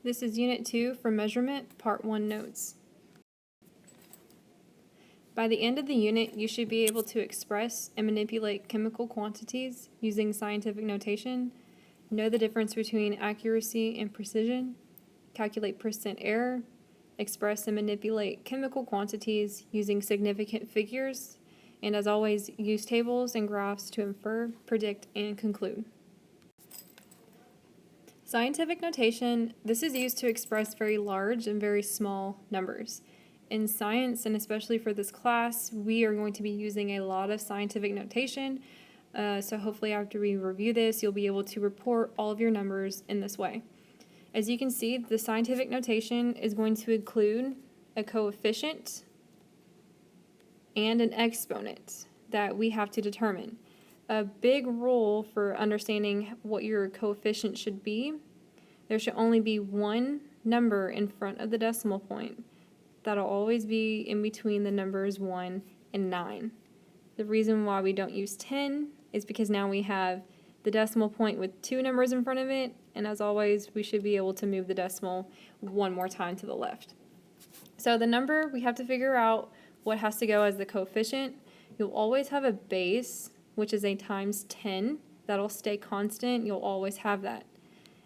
This is Unit 2 for Measurement, Part 1 Notes. By the end of the unit, you should be able to express and manipulate chemical quantities using scientific notation, know the difference between accuracy and precision, calculate percent error, express and manipulate chemical quantities using significant figures, and as always, use tables and graphs to infer, predict, and conclude. Scientific notation, this is used to express very large and very small numbers. In science, and especially for this class, we are going to be using a lot of scientific notation, so hopefully after we review this, you'll be able to report all of your numbers in this way. As you can see, the scientific notation is going to include a coefficient and an exponent that we have to determine. A big rule for understanding what your coefficient should be, there should only be one number in front of the decimal point. That'll always be in between the numbers 1 and 9. The reason why we don't use 10 is because now we have the decimal point with two numbers in front of it, and as always, we should be able to move the decimal one more time to the left. So the number, we have to figure out what has to go as the coefficient. You'll always have a base, which is a times 10. That'll stay constant. You'll always have that.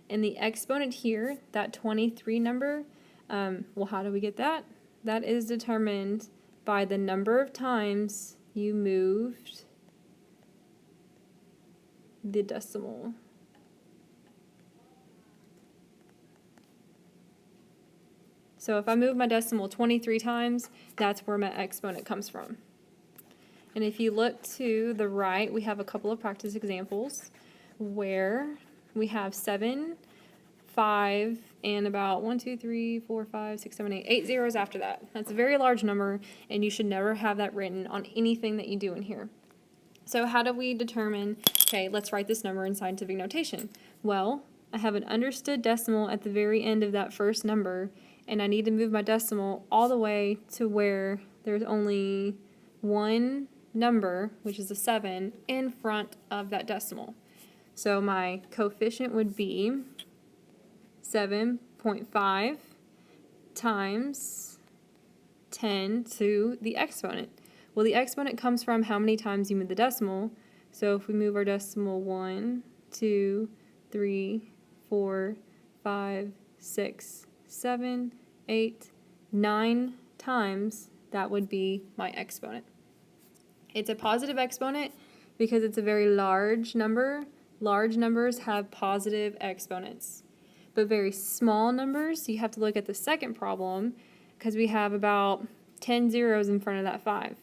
And the exponent here, that 23 number, well, how do we get that? That is determined by the number of times you moved the decimal. So if I move my decimal 23 times, that's where my exponent comes from. And if you look to the right, we have a couple of practice examples where we have 7, 5, and about 1, 2, 3, 4, 5, 6, 7, 8 zeros after that. That's a very large number, and you should never have that written on anything that you do in here. So how do we determine, okay, let's write this number in scientific notation? Well, I have an understood decimal at the very end of that first number, and I need to move my decimal all the way to where there's only one number, which is a 7, in front of that decimal. So my coefficient would be 7.5 times 10 to the exponent. Well, the exponent comes from how many times you move the decimal. So if we move our decimal 1, 2, 3, 4, 5, 6, 7, 8, 9 times, that would be my exponent. It's a positive exponent because it's a very large number. Large numbers have positive exponents. But very small numbers, you have to look at the second problem because we have about 10 zeros in front of that 5.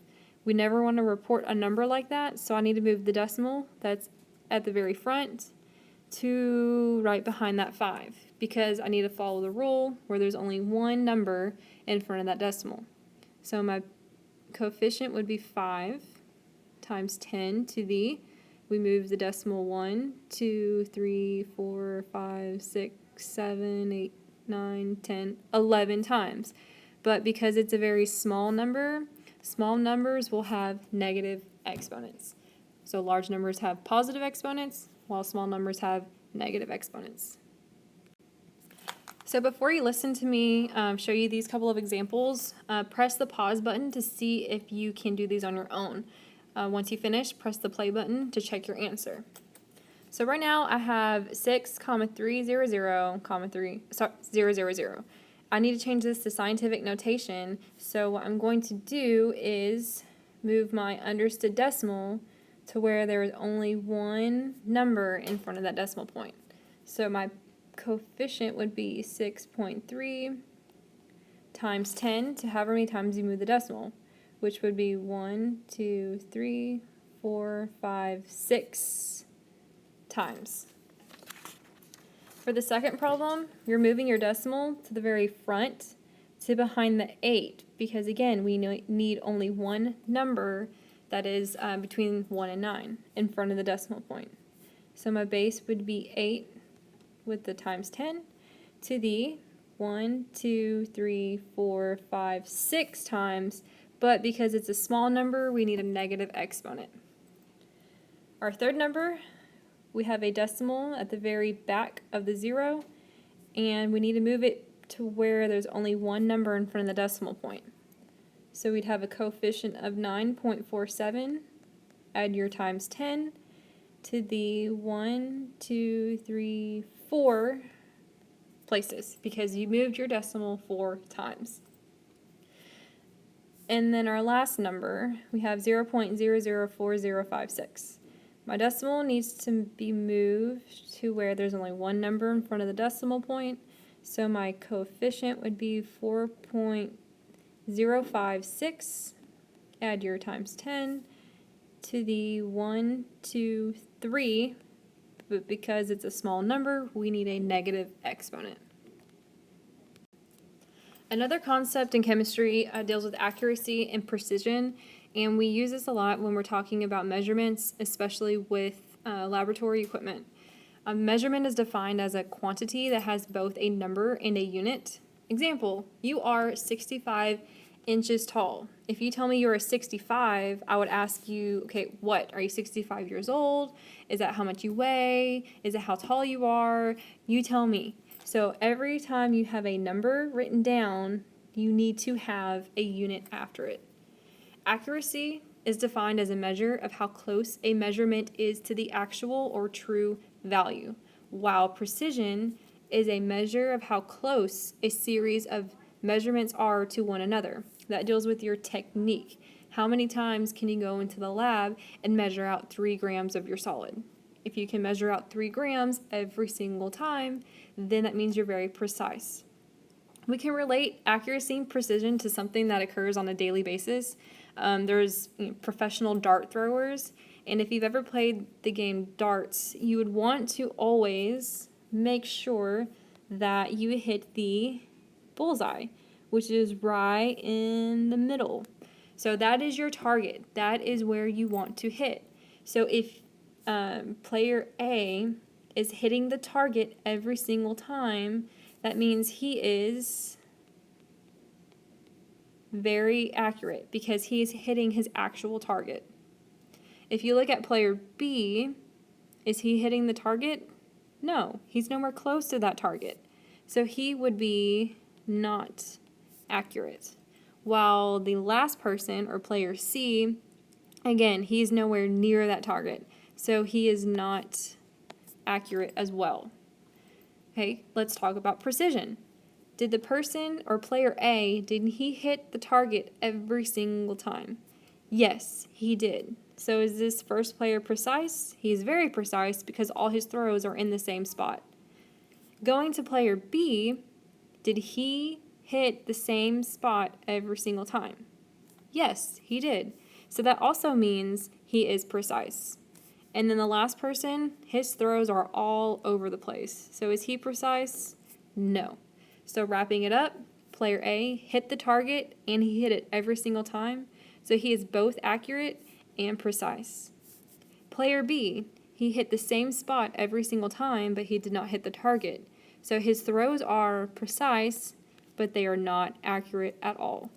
We never want to report a number like that, so I need to move the decimal that's at the very front to right behind that 5 because I need to follow the rule where there's only one number in front of that decimal. So my coefficient would be 5 times 10 to the, we move the decimal 1, 2, 3, 4, 5, 6, 7, 8, 9, 10, 11 times. But because it's a very small number, small numbers will have negative exponents. So large numbers have positive exponents, while small numbers have negative exponents. So before you listen to me show you these couple of examples, press the pause button to see if you can do these on your own. Once you finish, press the play button to check your answer. So right now I have 6,300,3, 000. I need to change this to scientific notation. So what I'm going to do is move my understood decimal to where there is only one number in front of that decimal point. So my coefficient would be 6.3 times 10 to however many times you move the decimal, which would be 1, 2, 3, 4, 5, 6 times. For the second problem, you're moving your decimal to the very front to behind the 8 because, again, we need only one number that is between 1 and 9 in front of the decimal point. So my base would be 8 with the times 10 to the 1, 2, 3, 4, 5, 6 times, but because it's a small number, we need a negative exponent. Our third number, we have a decimal at the very back of the 0, and we need to move it to where there's only one number in front of the decimal point. So we'd have a coefficient of 9.47, add your times 10 to the 1, 2, 3, 4 places because you moved your decimal 4 times. And then our last number, we have 0.004056. My decimal needs to be moved to where there's only one number in front of the decimal point, so my coefficient would be 4.056, add your times 10 to the 1, 2, 3, but because it's a small number, we need a negative exponent. Another concept in chemistry deals with accuracy and precision, and we use this a lot when we're talking about measurements, especially with laboratory equipment. A measurement is defined as a quantity that has both a number and a unit. Example, you are 65 inches tall. If you tell me you're a 65, I would ask you, okay, what? Are you 65 years old? Is that how much you weigh? Is it how tall you are? You tell me. So every time you have a number written down, you need to have a unit after it. Accuracy is defined as a measure of how close a measurement is to the actual or true value, while precision is a measure of how close a series of measurements are to one another. That deals with your technique. How many times can you go into the lab and measure out 3 grams of your solid? If you can measure out 3 grams every single time, then that means you're very precise. We can relate accuracy and precision to something that occurs on a daily basis. There's professional dart throwers, and if you've ever played the game darts, you would want to always make sure that you hit the bullseye, which is right in the middle. So that is your target. That is where you want to hit. So if player A is hitting the target every single time, that means he is very accurate because he is hitting his actual target. If you look at player B, is he hitting the target? No, he's nowhere close to that target. So he would be not accurate. While the last person, or player C, again, he's nowhere near that target. So he is not accurate as well. Okay, let's talk about precision. Did the person or player A, did he hit the target every single time? Yes, he did. So is this first player precise? He is very precise because all his throws are in the same spot. Going to player B, did he hit the same spot every single time? Yes, he did. So that also means he is precise. And then the last person, his throws are all over the place. So is he precise? No. So wrapping it up, player A hit the target and he hit it every single time. So he is both accurate and precise. Player B, he hit the same spot every single time, but he did not hit the target. So his throws are precise, but they are not accurate at all.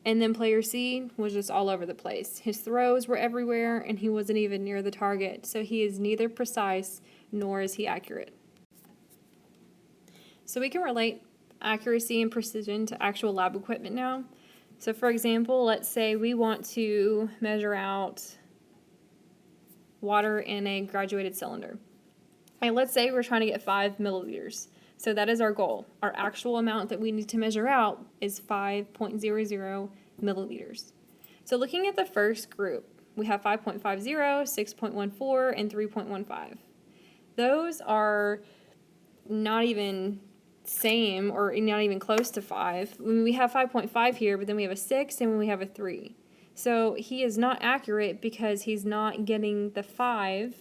And then player C was just all over the place. His throws were everywhere, and he wasn't even near the target. So he is neither precise nor is he accurate. So we can relate accuracy and precision to actual lab equipment now. So for example, let's say we want to measure out water in a graduated cylinder. And let's say we're trying to get 5 milliliters. So that is our goal. Our actual amount that we need to measure out is 5.00 milliliters. So looking at the first group, we have 5.50, 6.14, and 3.15. Those are not even same or not even close to 5. We have 5.5 here, but then we have a 6 and we have a 3. So he is not accurate because he's not getting the 5.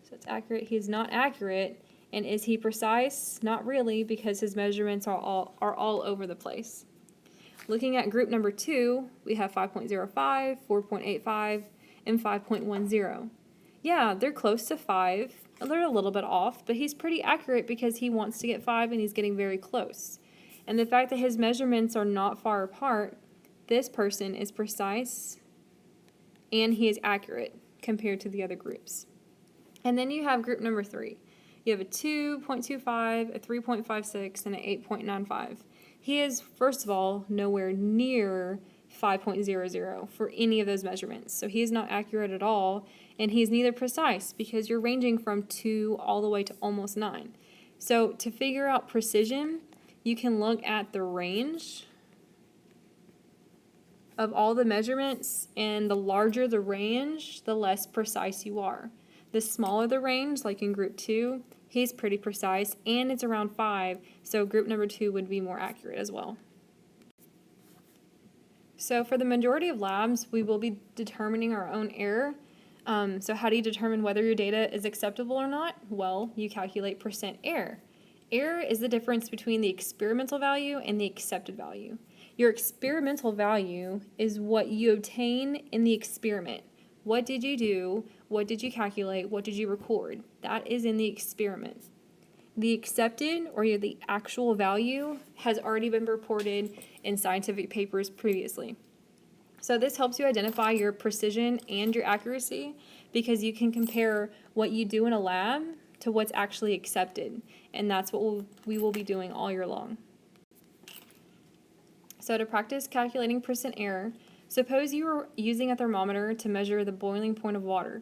So it's accurate. He's not accurate. And is he precise? Not really, because his measurements are all over the place. Looking at group number 2, we have 5.05, 4.85, and 5.10. Yeah, they're close to 5. They're a little bit off, but he's pretty accurate because he wants to get 5 and he's getting very close. And the fact that his measurements are not far apart, this person is precise and he is accurate compared to the other groups. And then you have group number 3. You have a 2.25, a 3.56, and an 8.95. He is, first of all, nowhere near 5.00 for any of those measurements. So he is not accurate at all, and he's neither precise because you're ranging from 2 all the way to almost 9. So to figure out precision, you can look at the range of all the measurements, and the larger the range, the less precise you are. The smaller the range, like in group 2, he's pretty precise, and it's around 5, so group number 2 would be more accurate as well. So for the majority of labs, we will be determining our own error. So how do you determine whether your data is acceptable or not? Well, you calculate percent error. Error is the difference between the experimental value and the accepted value. Your experimental value is what you obtain in the experiment. What did you do? What did you calculate? What did you record? That is in the experiment. The accepted, or the actual value, has already been reported in scientific papers previously. So this helps you identify your precision and your accuracy because you can compare what you do in a lab to what's actually accepted. And that's what we will be doing all year long. So to practice calculating percent error, suppose you are using a thermometer to measure the boiling point of water.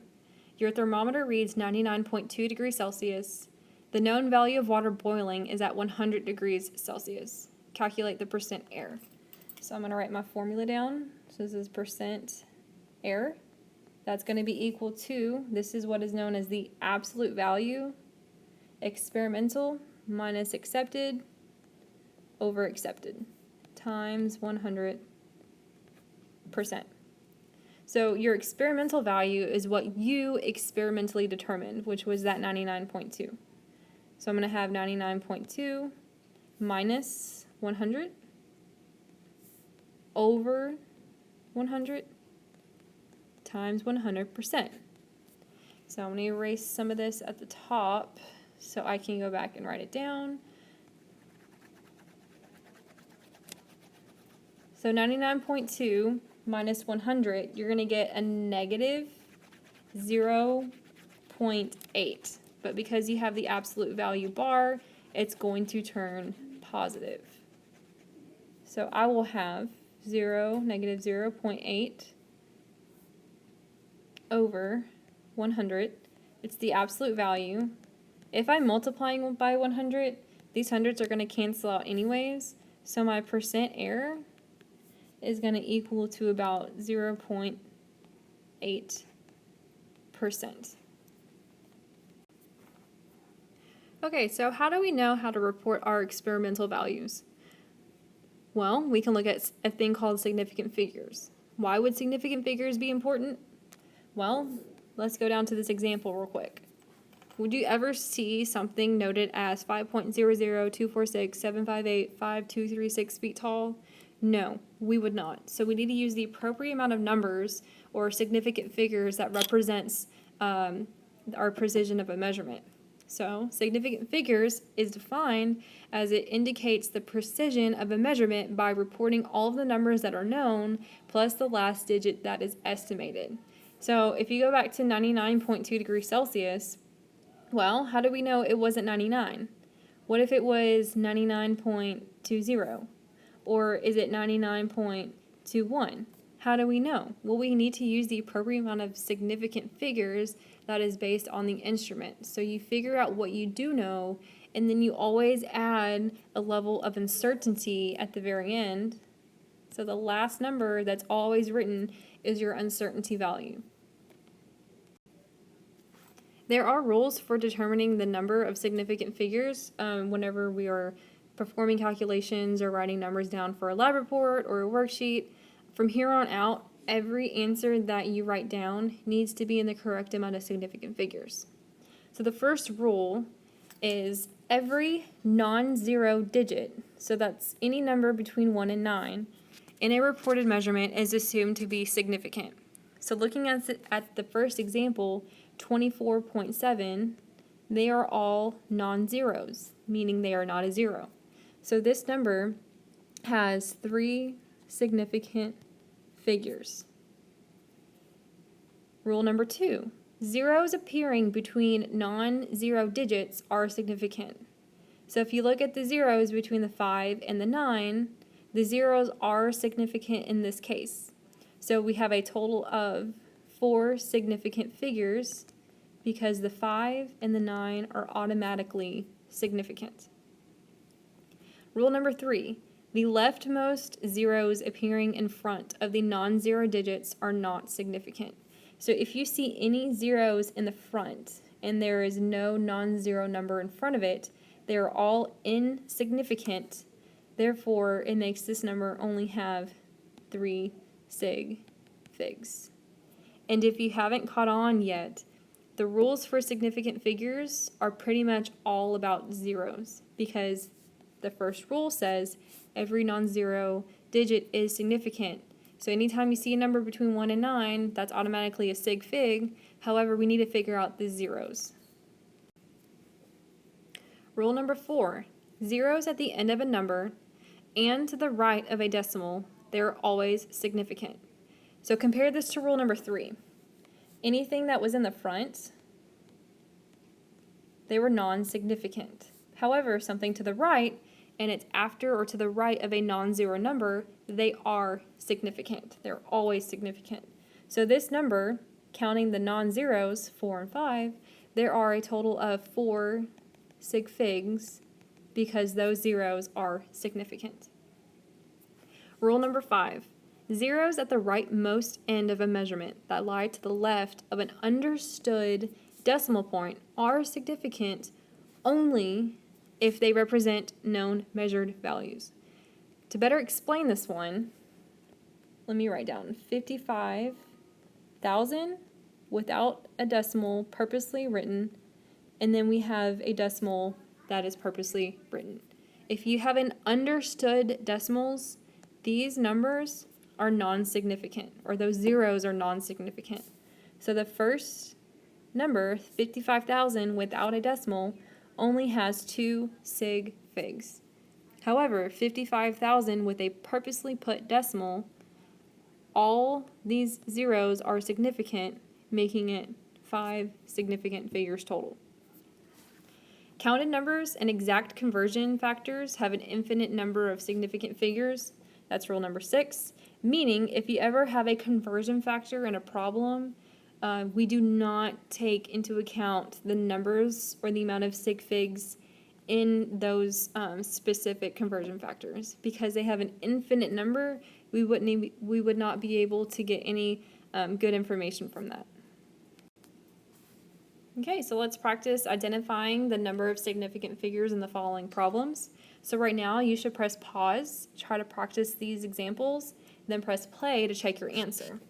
Your thermometer reads 99.2 degrees Celsius. The known value of water boiling is at 100 degrees Celsius. Calculate the percent error. So I'm going to write my formula down. So this is percent error. That's going to be equal to, this is what is known as the absolute value, experimental minus accepted over accepted, times 100%. So your experimental value is what you experimentally determined, which was that 99.2. So I'm going to have 99.2 minus 100 over 100 times 100%. So I'm going to erase some of this at the top so I can go back and write it down. So 99.2 minus 100, you're going to get a negative 0.8. But because you have the absolute value bar, it's going to turn positive. So I will have negative 0.8 over 100. It's the absolute value. If I'm multiplying by 100, these hundreds are going to cancel out anyways. So my percent error is going to equal to about 0.8%. Okay, so how do we know how to report our experimental values? Well, we can look at a thing called significant figures. Why would significant figures be important? Well, let's go down to this example real quick. Would you ever see something noted as 5.002467585236 feet tall? No, we would not. So we need to use the appropriate amount of numbers or significant figures that represents our precision of a measurement. So significant figures is defined as it indicates the precision of a measurement by reporting all of the numbers that are known plus the last digit that is estimated. So if you go back to 99.2 degrees Celsius, well, how do we know it wasn't 99? What if it was 99.20? Or is it 99.21? How do we know? Well, we need to use the appropriate amount of significant figures that is based on the instrument. So you figure out what you do know, and then you always add a level of uncertainty at the very end. So the last number that's always written is your uncertainty value. There are rules for determining the number of significant figures whenever we are performing calculations or writing numbers down for a lab report or a worksheet. From here on out, every answer that you write down needs to be in the correct amount of significant figures. So the first rule is every non-zero digit, so that's any number between 1 and 9, in a reported measurement is assumed to be significant. So looking at the first example, 24.7, they are all non-zeros, meaning they are not a zero. So this number has 3 significant figures. Rule number 2, Zeros appearing between non-zero digits are significant. So if you look at the zeros between the 5 and the 9, the zeros are significant in this case. So we have a total of 4 significant figures because the 5 and the 9 are automatically significant. Rule number 3, the leftmost zeros appearing in front of the non-zero digits are not significant. So if you see any zeros in the front and there is no non-zero number in front of it, they are all insignificant. Therefore, it makes this number only have 3 sig figs. And if you haven't caught on yet, the rules for significant figures are pretty much all about zeros, because the first rule says every non-zero digit is significant. So anytime you see a number between 1 and 9, that's automatically a sig fig. However, we need to figure out the zeros. Rule number 4, zeros at the end of a number and to the right of a decimal, they're always significant. So compare this to rule number 3. Anything that was in the front, they were non-significant. However, something to the right, and it's after or to the right of a non-zero number, they are significant. They're always significant. So this number, counting the non-zeros, 4 and 5, there are a total of 4 sig figs because those zeros are significant. Rule number 5, zeros at the rightmost end of a measurement that lie to the left of an understood decimal point are significant only if they represent known measured values. To better explain this one, let me write down 55,000 without a decimal purposely written, and then we have a decimal that is purposely written. If you have an understood decimals, these numbers are non-significant, or those zeros are non-significant. So the first number, 55,000 without a decimal, only has 2 sig figs. However, 55,000 with a purposely put decimal, all these zeros are significant, making it 5 significant figures total. Counted numbers and exact conversion factors have an infinite number of significant figures. That's rule number 6, meaning if you ever have a conversion factor in a problem, we do not take into account the numbers or the amount of sig figs in those specific conversion factors. Because they have an infinite number, we would not be able to get any good information from that. Okay, so let's practice identifying the number of significant figures in the following problems. So right now you should press pause, try to practice these examples, then press play to check your answer.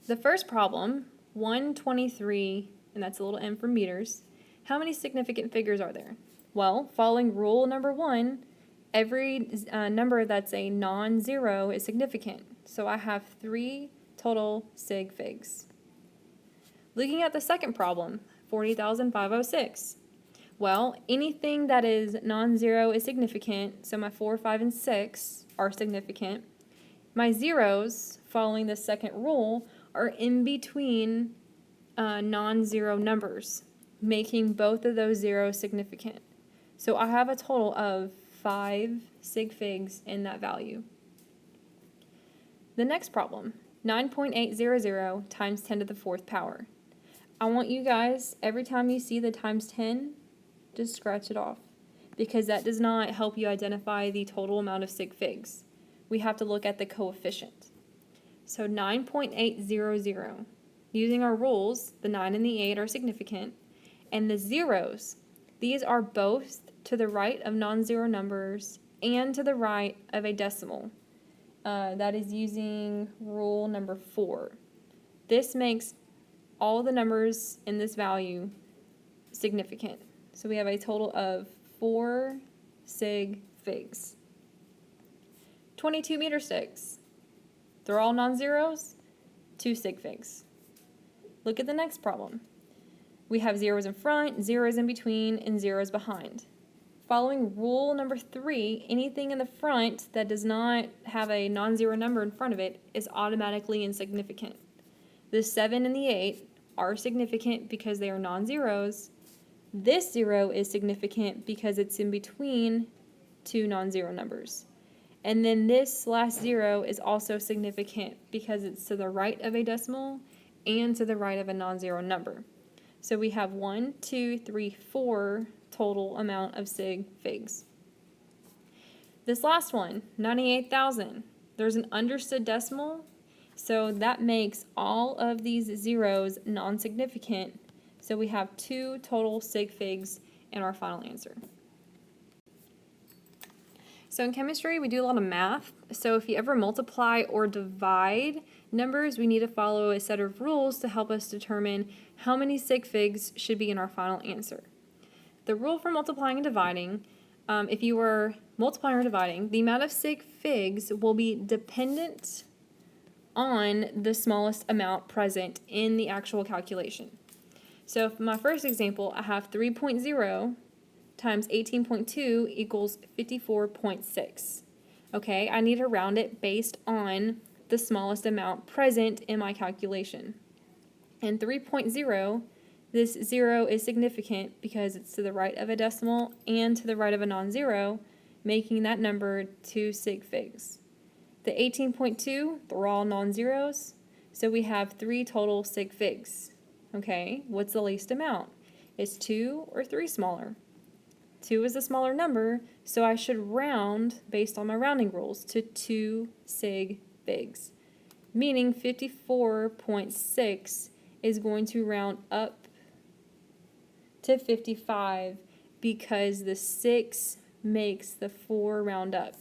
The first problem, 123, and that's a little m for meters. How many significant figures are there? Well, following rule number 1, every number that's a non-zero is significant. So I have 3 total sig figs. Looking at the second problem, 40,506. Well, anything that is non-zero is significant, so my 4, 5, and 6 are significant. My zeros, following the second rule, are in between non-zero numbers, making both of those zeros significant. So I have a total of 5 sig figs in that value. The next problem, 9.800 times 10 to the 4th power. I want you guys, every time you see the times 10, just scratch it off, because that does not help you identify the total amount of sig figs. We have to look at the coefficient. So 9.800, using our rules, the 9 and the 8 are significant, and the zeros, these are both to the right of non-zero numbers and to the right of a decimal. That is using rule number 4. This makes all the numbers in this value significant. So we have a total of 4 sig figs. 22 meter sticks. They're all non-zeros, 2 sig figs. Look at the next problem. We have zeros in front, zeros in between, and zeros behind. Following rule number 3, anything in the front that does not have a non-zero number in front of it is automatically insignificant. The 7 and the 8 are significant because they are non-zeros. This 0 is significant because it's in between two non-zero numbers. And then this last 0 is also significant because it's to the right of a decimal and to the right of a non-zero number. So we have 1, 2, 3, 4 total amount of sig figs. This last one, 98,000. There's an understood decimal, so that makes all of these zeros non-significant. So we have 2 total sig figs in our final answer. So in chemistry, we do a lot of math. So if you ever multiply or divide numbers, we need to follow a set of rules to help us determine how many sig figs should be in our final answer. The rule for multiplying and dividing, if you were multiplying or dividing, the amount of sig figs will be dependent on the smallest amount present in the actual calculation. So for my first example, I have 3.0 times 18.2 equals 54.6. Okay, I need to round it based on the smallest amount present in my calculation. And 3.0, this 0 is significant because it's to the right of a decimal and to the right of a non-zero, making that number 2 sig figs. The 18.2, they're all non-zeros, so we have 3 total sig figs. Okay, what's the least amount? Is 2 or 3 smaller? 2 is a smaller number, so I should round, based on my rounding rules, to 2 sig figs. Meaning 54.6 is going to round up to 55 because the 6 makes the 4 round up.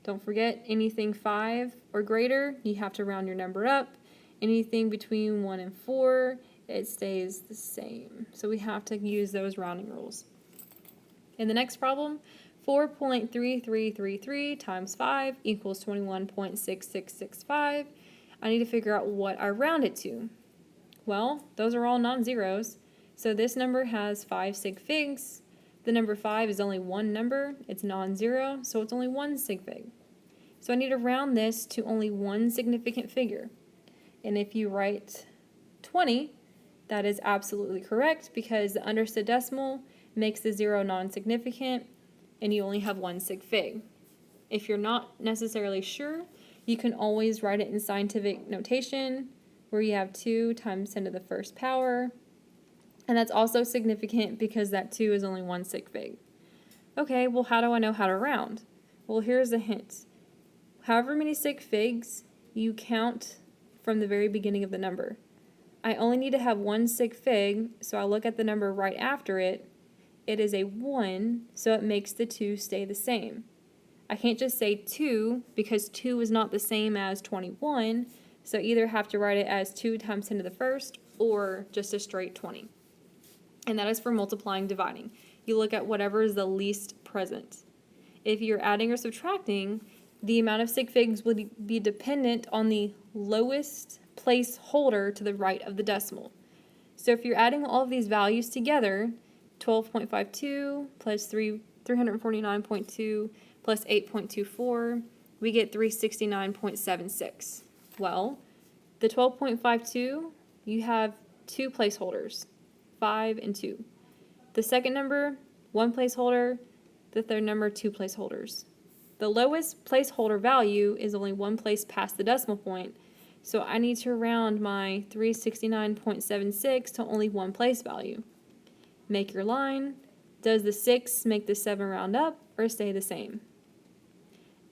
Don't forget, anything 5 or greater, you have to round your number up. Anything between 1 and 4, it stays the same. So we have to use those rounding rules. In the next problem, 4.3333 times 5 equals 21.6665. I need to figure out what I round it to. Well, those are all non-zeros, so this number has 5 sig figs. The number 5 is only one number, it's non-zero, so it's only 1 sig fig. So I need to round this to only one significant figure. And if you write 20, that is absolutely correct because the understood decimal makes the 0 non-significant and you only have 1 sig fig. If you're not necessarily sure, you can always write it in scientific notation where you have 2 times 10 to the first power. And that's also significant because that 2 is only 1 sig fig. Okay, well, how do I know how to round? Well, here's a hint. However many sig figs you count from the very beginning of the number. I only need to have 1 sig fig, so I look at the number right after it. It is a 1, so it makes the 2 stay the same. I can't just say 2 because 2 is not the same as 21, so I either have to write it as 2 times 10 to the first or just a straight 20. And that is for multiplying, dividing. You look at whatever is the least present. If you're adding or subtracting, the amount of sig figs will be dependent on the lowest placeholder to the right of the decimal. So if you're adding all of these values together, 12.52 plus 349.2 plus 8.24, we get 369.76. Well, the 12.52, you have 2 placeholders, 5 and 2. The second number, 1 placeholder. The third number, 2 placeholders. The lowest placeholder value is only 1 place past the decimal point, so I need to round my 369.76 to only 1 place value. Make your line. Does the 6 make the 7 round up or stay the same?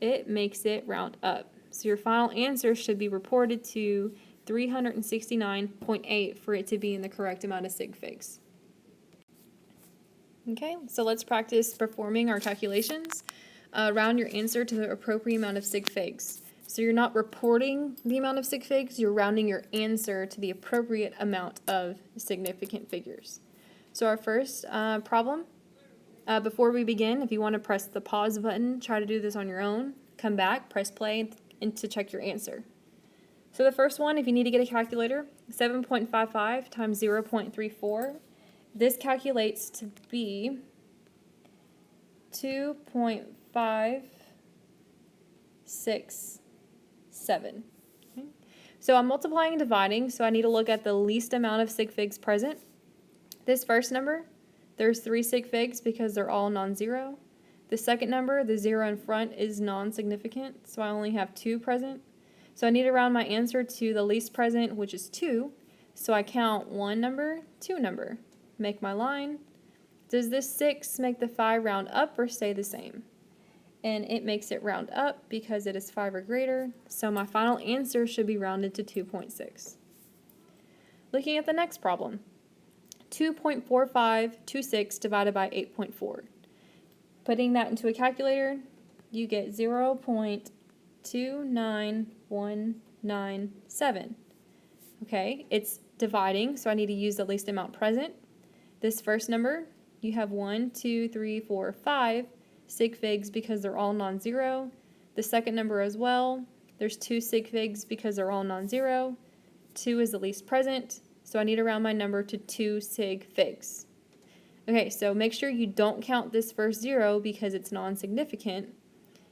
It makes it round up. So your final answer should be reported to 369.8 for it to be in the correct amount of sig figs. Okay, so let's practice performing our calculations. Round your answer to the appropriate amount of sig figs. So you're not reporting the amount of sig figs, you're rounding your answer to the appropriate amount of significant figures. So our first problem, before we begin, if you want to press the pause button, try to do this on your own, come back, press play, and to check your answer. So the first one, if you need to get a calculator, 7.55 times 0.34. This calculates to be 2.567. Okay. So I'm multiplying and dividing, so I need to look at the least amount of sig figs present. This first number, there's 3 sig figs because they're all non-zero. The second number, the 0 in front, is non-significant, so I only have 2 present. So I need to round my answer to the least present, which is 2. So I count 1 number, 2 number. Make my line. Does this 6 make the 5 round up or stay the same? And it makes it round up because it is 5 or greater, so my final answer should be rounded to 2.6. Looking at the next problem, 2.4526 divided by 8.4. Putting that into a calculator, you get 0.29197. Okay, it's dividing, so I need to use the least amount present. This first number, you have 1, 2, 3, 4, 5 sig figs because they're all non-zero. The second number as well, there's 2 sig figs because they're all non-zero. 2 is the least present, so I need to round my number to 2 sig figs. Okay, so make sure you don't count this first 0 because it's non-significant.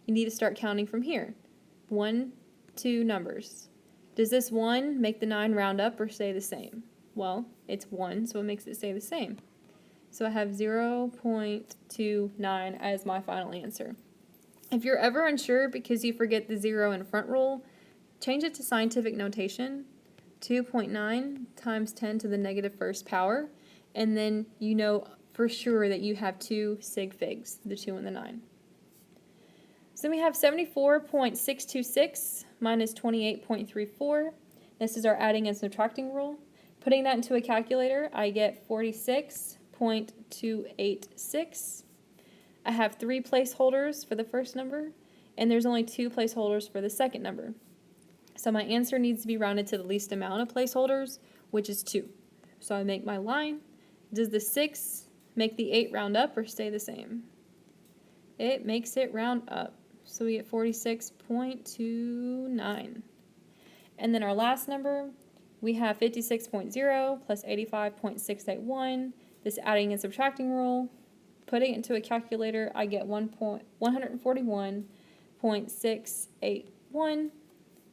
You need to start counting from here. 1, 2 numbers. Does this 1 make the 9 round up or stay the same? Well, it's 1, so it makes it stay the same. So I have 0.29 as my final answer. If you're ever unsure because you forget the 0 in front rule, change it to scientific notation. 2.9 times 10 to the negative first power, and then you know for sure that you have 2 sig figs, the 2 and the 9. So we have 74.626 minus 28.34. This is our adding and subtracting rule. Putting that into a calculator, I get 46.286. I have 3 placeholders for the first number, and there's only 2 placeholders for the second number. So my answer needs to be rounded to the least amount of placeholders, which is 2. So I make my line. Does the 6 make the 8 round up or stay the same? It makes it round up. So we get 46.29. And then our last number, we have 56.0 plus 85.681. This adding and subtracting rule. Putting it into a calculator, I get 141.681.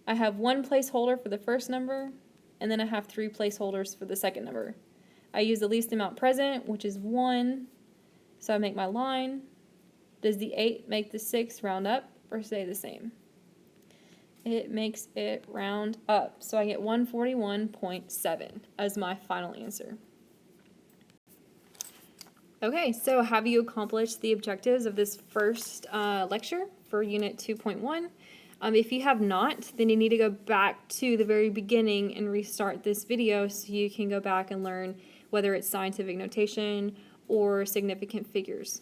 I have 1 placeholder for the first number, and then I have 3 placeholders for the second number. I use the least amount present, which is 1, so I make my line. Does the 8 make the 6 round up or stay the same? It makes it round up, so I get 141.7 as my final answer. Okay, so have you accomplished the objectives of this first lecture for Unit 2.1? If you have not, then you need to go back to the very beginning and restart this video so you can go back and learn whether it's scientific notation or significant figures.